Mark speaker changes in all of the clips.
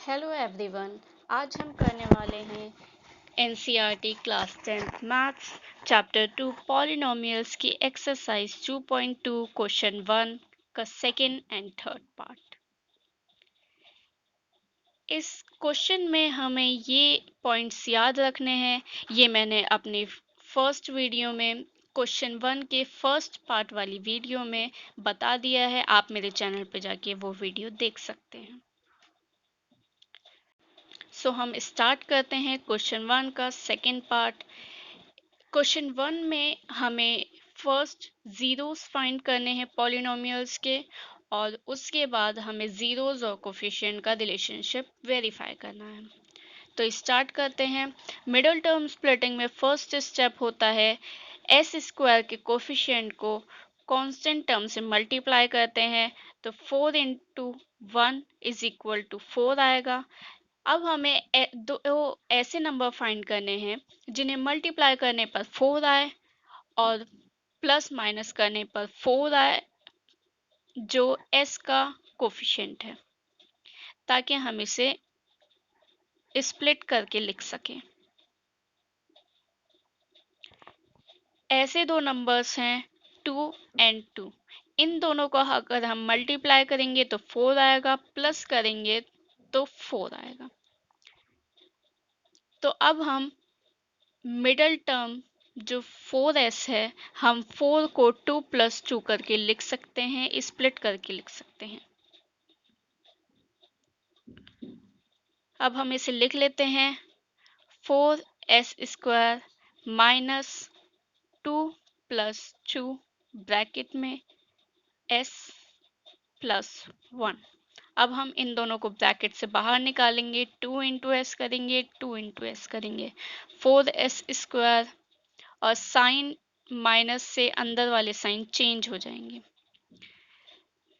Speaker 1: Hello everyone. आज हम करने वाले हैं NCERT class 10th maths chapter 2 polynomials की एक्सरसाइज 2.2 क्वेश्चन 1 का सेकेंड एंड थर्ड पार्ट। इस क्वेश्चन में हमें ये पॉइंट्स याद रखने हैं। ये मैंने अपनी फर्स्ट वीडियो में क्वेश्चन 1 के फर्स्ट पार्ट वाली वीडियो में बता दिया है। आप मेरे चैनल पर जाके वो वीडियो देख सकते हैं। सो हम स्टार्ट करते हैं क्वेश्चन 1 का सेकेंड पार्ट। क्वेश्चन 1 में हमें फर्स्ट जीरोस फाइंड करने हैं पॉलिनोमियल्स के, और उसके बाद हमें जीरोस और कोफिशिएंट का रिलेशनशिप वेरीफाई करना है। तो स्टार्ट करते हैं। मिडिल टर्म स्प्लिटिंग में फर्स्ट स्टेप होता है एस स्क्वायर के कोफिशिएंट को कांस्टेंट टर्म से मल्टीप्लाई करते हैं, तो 4 इंटू 1 इज इक्वल टू 4 आएगा। अब हमें दो ऐसे नंबर फाइंड करने हैं जिन्हें मल्टीप्लाई करने पर 4 आए और प्लस माइनस करने पर 4 आए, जो s का कोफिशिएंट है, ताकि हम इसे स्प्लिट करके लिख सकें। ऐसे दो नंबर्स हैं 2 एंड 2। इन दोनों को अगर हम मल्टीप्लाई करेंगे तो 4 आएगा, प्लस करेंगे तो 4 आएगा। तो अब हम मिडल टर्म जो 4s है, हम 4 को 2 + 2 करके लिख सकते हैं, स्प्लिट करके लिख सकते हैं। अब हम इसे लिख लेते हैं 4s² माइनस 2 + 2 ब्रैकेट में s + 1। अब हम इन दोनों को ब्रैकेट से बाहर निकालेंगे, 2 इंटू एस करेंगे, 2 इंटू एस करेंगे, 4s² और साइन माइनस से अंदर वाले साइन चेंज हो जाएंगे।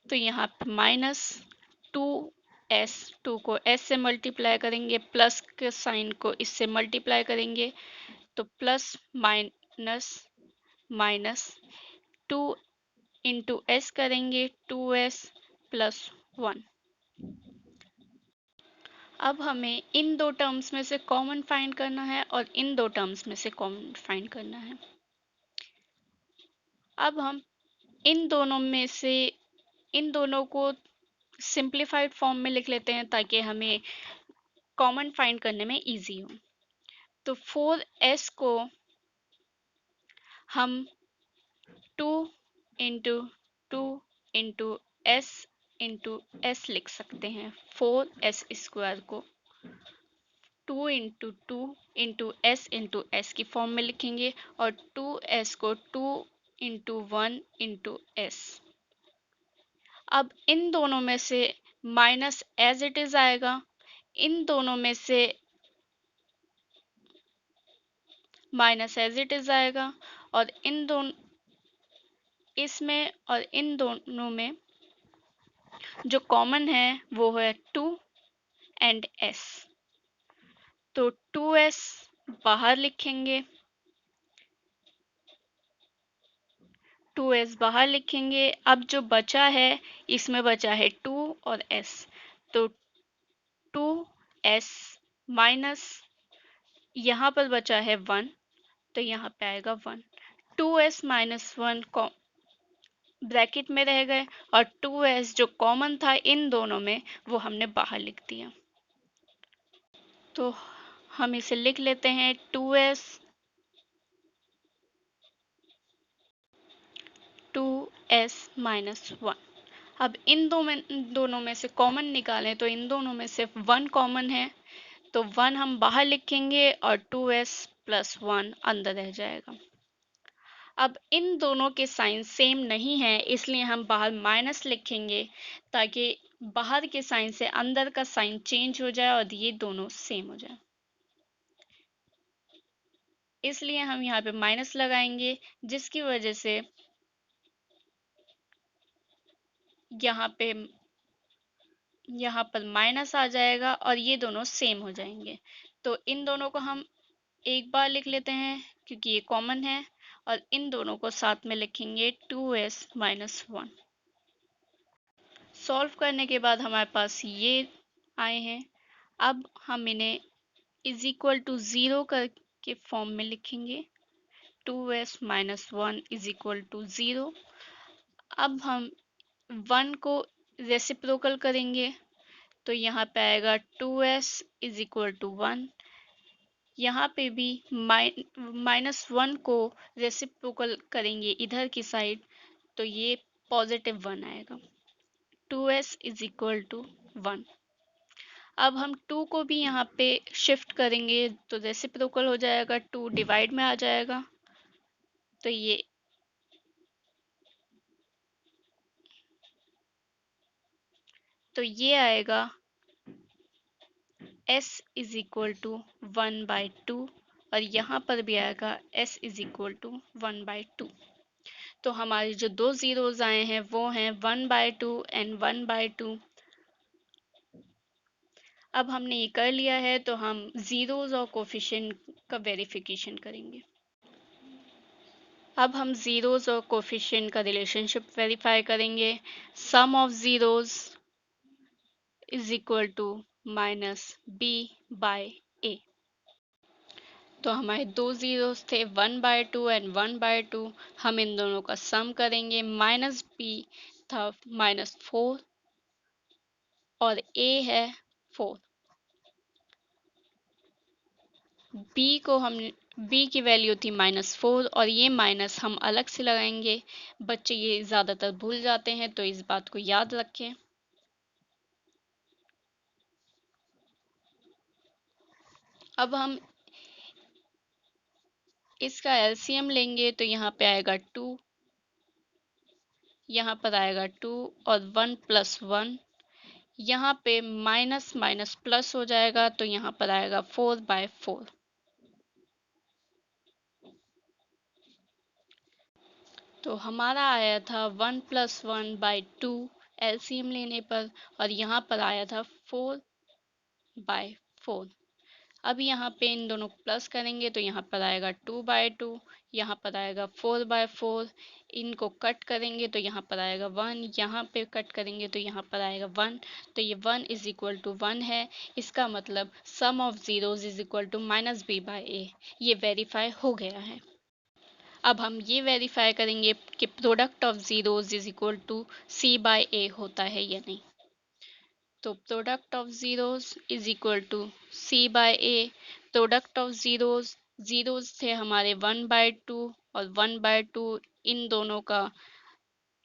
Speaker 1: तो यहाँ पे -2s, 2 को s से मल्टीप्लाई करेंगे, प्लस के साइन को इससे मल्टीप्लाई करेंगे, तो plus minus minus 2 into S करेंगे, 2s + 1। अब हमें इन दो टर्म्स में से कॉमन फाइंड करना है और इन दो टर्म्स में से कॉमन फाइंड करना है। अब हम इन दोनों को सिंप्लीफाइड फॉर्म में लिख लेते हैं ताकि हमें कॉमन फाइंड करने में इजी हो। तो 4s को हम 2 इंटू 2 इंटू s लिख सकते हैं। 4s² को 2 इंटू 2 इंटू s की फॉर्म में लिखेंगे और 2s को 2 इंटू 1 इंटू s। अब इन दोनों में से माइनस एज इट इज आएगा, इन दोनों में से माइनस एज इट इज आएगा, और इन दोनों इसमें और इन दोनों में जो कॉमन है वो है 2 एंड s। तो 2s बाहर लिखेंगे, 2s बाहर लिखेंगे। अब जो बचा है इसमें बचा है 2 और s, तो 2s माइनस यहाँ पर बचा है 1, तो यहाँ पे आएगा 1। 2s - 1 ब्रैकेट में रह गए और 2s जो कॉमन था इन दोनों में वो हमने बाहर लिख दिया। तो हम इसे लिख लेते हैं 2s 1। अब इन दोनों में से कॉमन निकालें तो इन दोनों में सिर्फ 1 कॉमन है, तो 1 हम बाहर लिखेंगे और 2s + 1 अंदर रह जाएगा। अब इन दोनों के साइन सेम नहीं है, इसलिए हम बाहर माइनस लिखेंगे ताकि बाहर के साइन से अंदर का साइन चेंज हो जाए और ये दोनों सेम हो जाए। इसलिए हम यहाँ पे माइनस लगाएंगे, जिसकी वजह से यहाँ पर माइनस आ जाएगा और ये दोनों सेम हो जाएंगे। तो इन दोनों को हम एक बार लिख लेते हैं क्योंकि ये कॉमन है, और इन दोनों को साथ में लिखेंगे 2s - 1। सॉल्व करने के बाद हमारे पास ये आए हैं, अब हम इन्हें इज इक्वल टू 0 करके फॉर्म में लिखेंगे। 2s minus 1 is equal to 0। अब हम 1 को रेसिप्रोकल करेंगे तो यहाँ पे आएगा 2s इज इक्वल टू 1। यहाँ पे भी माइनस 1 को रेसिप्रोकल करेंगे इधर की साइड तो ये पॉजिटिव 1 आएगा। 2s is equal to 1। अब हम 2 को भी यहाँ पे शिफ्ट करेंगे तो रेसिप्रोकल हो जाएगा, 2 डिवाइड में आ जाएगा तो ये आएगा s इज इक्वल टू 1/2 और यहाँ पर भी आएगा s इज इक्वल टू 1/2। तो हमारी जो दो जीरोज आए हैं वो हैं 1/2 एंड 1/2। अब हमने ये कर लिया है तो हम जीरोज और कोफिशिएंट का वेरिफिकेशन करेंगे। अब हम जीरोज और कोफिशिएंट का रिलेशनशिप वेरीफाई करेंगे। Sum of zeros is equal to minus B by A. तो हमारे दो जीरोस थे 1/2 एंड 1/2। हम इन दोनों का सम करेंगे। माइनस बी था -4 और ए है 4। बी की वैल्यू थी -4 और ये माइनस हम अलग से लगाएंगे। बच्चे ये ज़्यादातर भूल जाते हैं तो इस बात को याद रखें। अब हम इसका एलसीएम लेंगे तो यहाँ पे आएगा 2, यहाँ पर आएगा 2 और 1 + 1। यहाँ पे माइनस माइनस प्लस हो जाएगा तो यहाँ पर आएगा 4/4। तो हमारा आया था 1 + 1/2 एलसीएम लेने पर और यहाँ पर आया था 4/4। अब यहाँ पे इन दोनों को प्लस करेंगे तो यहाँ पर आएगा 2/2, यहाँ पर आएगा 4/4। इनको कट करेंगे तो यहाँ पर आएगा 1, यहाँ पे कट करेंगे तो यहाँ पर आएगा 1। तो ये 1 इज इक्वल टू 1 है। इसका मतलब sum of zeros is equal to -b/a। ये वेरीफाई हो गया है। अब हम ये वेरीफाई करेंगे कि product of zeros is equal to c/a होता है या नहीं। तो product of zeros is equal to c/a। Product of zeros थे हमारे 1/2 और 1/2। इन दोनों का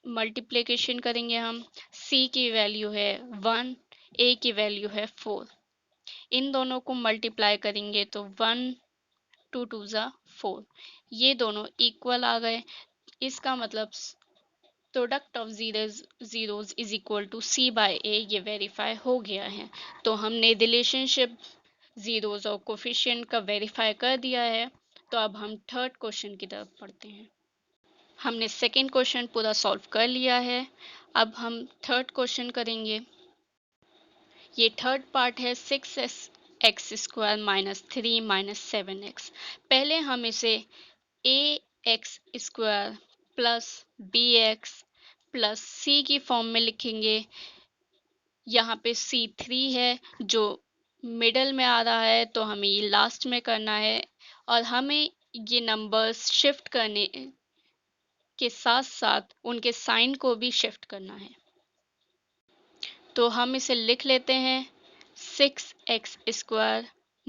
Speaker 1: मल्टीप्लिकेशन करेंगे हम। c की वैल्यू है 1, a की वैल्यू है 4। इन दोनों को मल्टीप्लाई करेंगे तो 1 2 2 4। ये दोनों इक्वल आ गए। इसका मतलब product of zeros is equal to c/a। ये वेरीफाई हो गया है। तो हमने रिलेशनशिप जीरोज और कोफिशिएंट का वेरीफाई कर दिया है। तो अब हम थर्ड क्वेश्चन की तरफ पढ़ते हैं। हमने सेकेंड क्वेश्चन पूरा सॉल्व कर लिया है। अब हम थर्ड क्वेश्चन करेंगे। ये थर्ड पार्ट है 6x² - 3 - 7x। पहले हम इसे ax² plus bx plus c की फॉर्म में लिखेंगे। यहाँ पे c3 है जो मिडल में आ रहा है तो हमें ये लास्ट में करना है और हमें ये नंबर्स शिफ्ट करने के साथ साथ उनके साइन को भी शिफ्ट करना है। तो हम इसे लिख लेते हैं 6x² -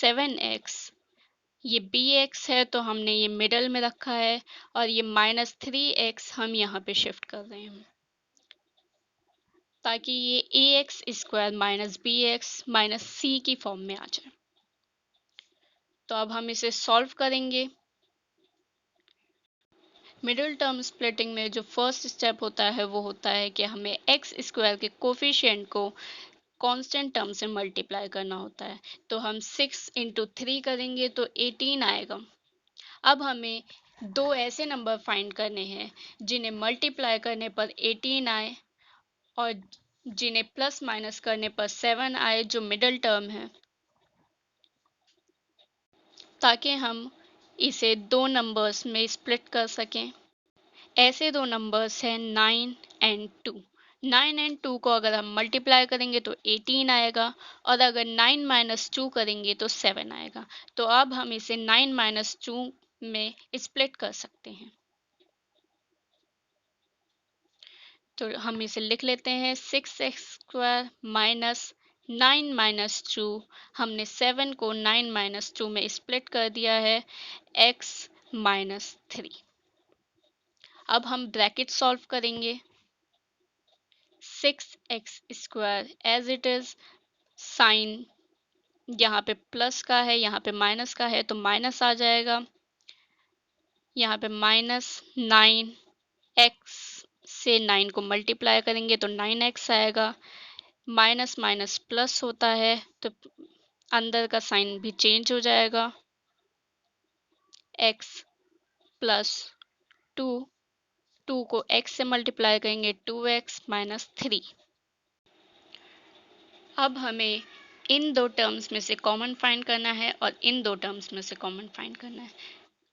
Speaker 1: 7x। ये bx है तो हमने ये मिडल में रखा है और ये -3x हम यहाँ पे शिफ्ट कर रहे हैं ताकि ये ax² - bx - c की फॉर्म में आ जाए। तो अब हम इसे सॉल्व करेंगे। मिडिल टर्म स्प्लिटिंग में जो फर्स्ट स्टेप होता है वो होता है कि हमें x² के कोफिशिएंट को कांस्टेंट टर्म से मल्टीप्लाई करना होता है। तो हम 6 × 3 करेंगे तो 18 आएगा। अब हमें दो ऐसे नंबर फाइंड करने हैं जिन्हें मल्टीप्लाई करने पर 18 आए और जिन्हें प्लस माइनस करने पर 7 आए जो मिडिल टर्म है, ताकि हम इसे दो नंबर्स में स्प्लिट कर सकें। ऐसे दो नंबर्स हैं 9 और 2। 9 एंड 2 को अगर हम मल्टीप्लाई करेंगे तो 18 आएगा, और अगर 9 माइनस 2 करेंगे तो 7 आएगा। तो अब हम इसे 9 माइनस 2 में स्प्लिट कर सकते हैं। तो हम इसे लिख लेते हैं 6x² माइनस 9 माइनस 2। हमने 7 को 9 माइनस 2 में स्प्लिट कर दिया है, x माइनस 3। अब हम ब्रैकेट सॉल्व करेंगे। 6x² as it is, sign यहाँ पे प्लस का है, यहाँ पे माइनस का है, तो माइनस आ जाएगा। यहाँ पे -9, x से 9 को मल्टीप्लाई करेंगे तो 9x आएगा। माइनस माइनस प्लस होता है तो अंदर का साइन भी चेंज हो जाएगा। x प्लस 2, 2 को x से मल्टीप्लाई करेंगे 2x माइनस 3। अब हमें इन दो टर्म्स में से कॉमन फाइंड करना है और इन दो टर्म्स में से कॉमन फाइंड करना है।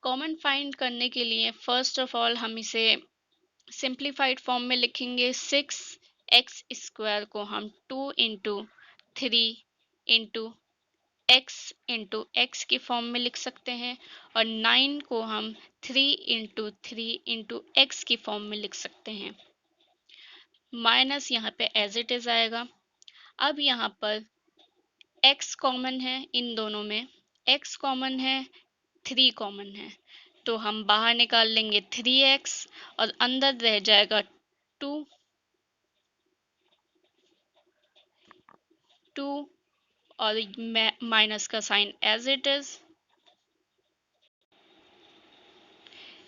Speaker 1: कॉमन फाइंड करने के लिए फर्स्ट ऑफ ऑल हम इसे सिंप्लीफाइड फॉर्म में लिखेंगे। 6x² को हम 2 इंटू 3 इंटू x की फॉर्म में लिख सकते हैं, और 9 को हम 3 इंटू 3 इंटू x की फॉर्म में लिख सकते हैं। माइनस यहाँ पे एज इट इज आएगा। अब यहाँ पर x कॉमन है, इन दोनों में x कॉमन है, 3 कॉमन है, तो हम बाहर निकाल लेंगे 3x और अंदर रह जाएगा 2 और माइनस का साइन एज इट इज।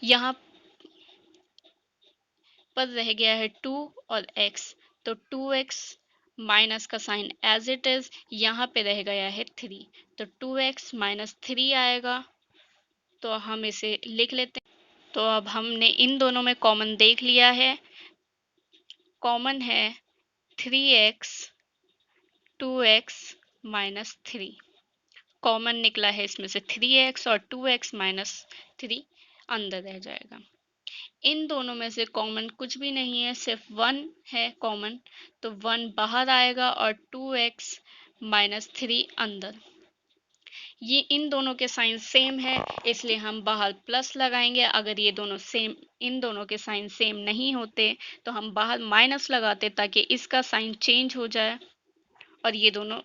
Speaker 1: यहाँ पर रह गया है 2 और x, तो 2x माइनस का साइन एज इट इज, यहाँ पे रह गया है 3, तो 2x माइनस 3 आएगा। तो हम इसे लिख लेते हैं। तो अब हमने इन दोनों में कॉमन देख लिया है। कॉमन है 3x 2x माइनस 3। कॉमन निकला है इसमें से 3x, और 2x माइनस 3 अंदर रह जाएगा। इन दोनों में से कॉमन कुछ भी नहीं है, सिर्फ 1 है कॉमन, तो 1 बाहर आएगा और 2x माइनस 3 अंदर। ये इन दोनों के साइन सेम है, इसलिए हम बाहर प्लस लगाएंगे। अगर ये दोनों सेम, इन दोनों के साइन सेम नहीं होते तो हम बाहर माइनस लगाते, ताकि इसका साइन चेंज हो जाए और ये दोनों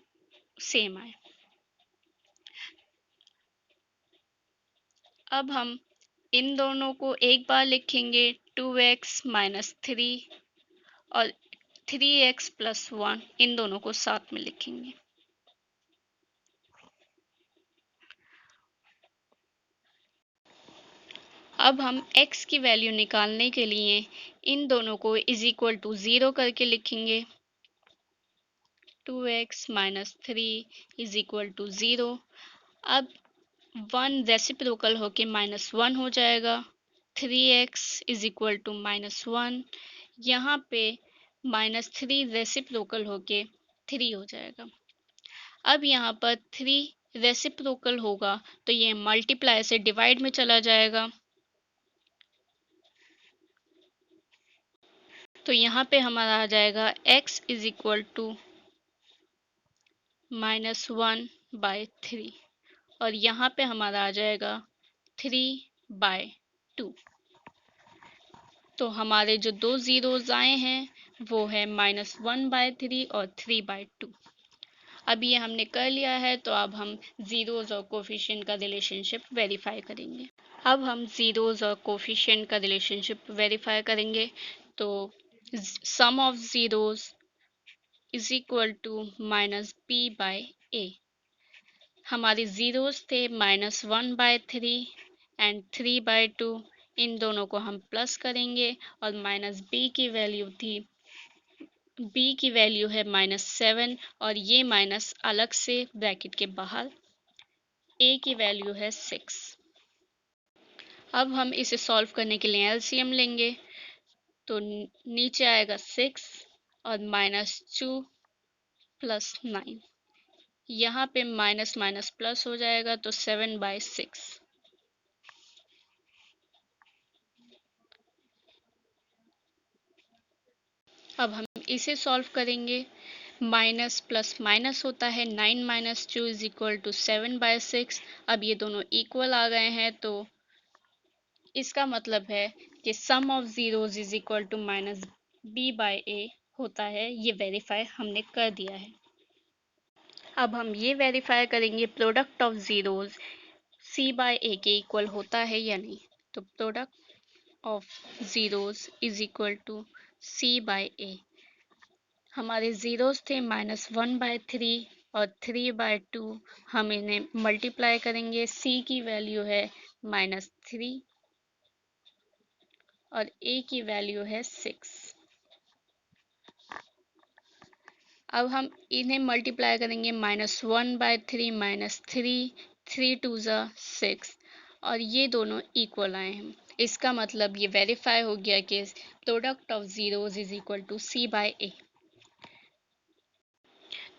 Speaker 1: सेम आए। अब हम इन दोनों को एक बार लिखेंगे, 2x माइनस 3 और 3x प्लस 1, इन दोनों को साथ में लिखेंगे। अब हम x की वैल्यू निकालने के लिए इन दोनों को इज इक्वल टू 0 करके लिखेंगे। 2x minus 3 is equal to 0। अब 1 रेसिप्रोकल होके -1 हो जाएगा। 3x इज इक्वल टू -1, यहाँ पे -3 रेसिप्रोकल होके 3 हो जाएगा। अब यहाँ पर 3 रेसिप्रोकल होगा तो ये मल्टीप्लाई से डिवाइड में चला जाएगा, तो यहाँ पे हमारा आ जाएगा x इज इक्वल टू -1/3, और यहाँ पे हमारा आ जाएगा 3/2। तो हमारे जो दो ज़ीरोज़ आए हैं वो है -1/3 और 3/2। अब ये हमने कर लिया है, तो अब हम ज़ीरोज़ और कोफिशिएंट का रिलेशनशिप वेरीफाई करेंगे। अब हम ज़ीरोज़ और कोफिशिएंट का रिलेशनशिप वेरीफाई करेंगे। तो sum of zeros is equal to -b/a। हमारे ज़ीरोज़ थे -1/3 एंड 3/2, इन दोनों को हम प्लस करेंगे, और -b की वैल्यू थी, b की वैल्यू है -7, और ये माइनस अलग से ब्रैकेट के बाहर, a की वैल्यू है 6। अब हम इसे सॉल्व करने के लिए एलसीएम लेंगे, तो नीचे आएगा 6 और -2 प्लस 9, यहाँ पे माइनस माइनस प्लस हो जाएगा, तो 7/6। अब हम इसे सॉल्व करेंगे। माइनस प्लस माइनस होता है, 9 माइनस 2 इज इक्वल टू 7/6। अब ये दोनों इक्वल आ गए हैं, तो इसका मतलब है कि sum of zeros is equal to minus b/a होता है। ये वेरीफाई हमने कर दिया है। अब हम ये वेरीफाई करेंगे प्रोडक्ट ऑफ जीरोज c/a के इक्वल होता है या नहीं। तो product of zeros is equal to c/a। हमारे जीरोज थे -1/3 और 3/2। हम इन्हें मल्टीप्लाई करेंगे। c की वैल्यू है -3 और a की वैल्यू है 6। अब हम इन्हें मल्टीप्लाई करेंगे। -1/3 -3, 3 2 6 और ये दोनों इक्वल आए हैं। इसका मतलब ये वेरीफाई हो गया कि product of zeros is equal to c/a।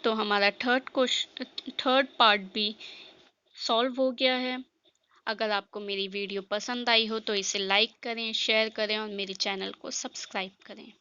Speaker 1: तो हमारा थर्ड पार्ट भी सॉल्व हो गया है। अगर आपको मेरी वीडियो पसंद आई हो तो इसे लाइक करें, शेयर करें और मेरे चैनल को सब्सक्राइब करें।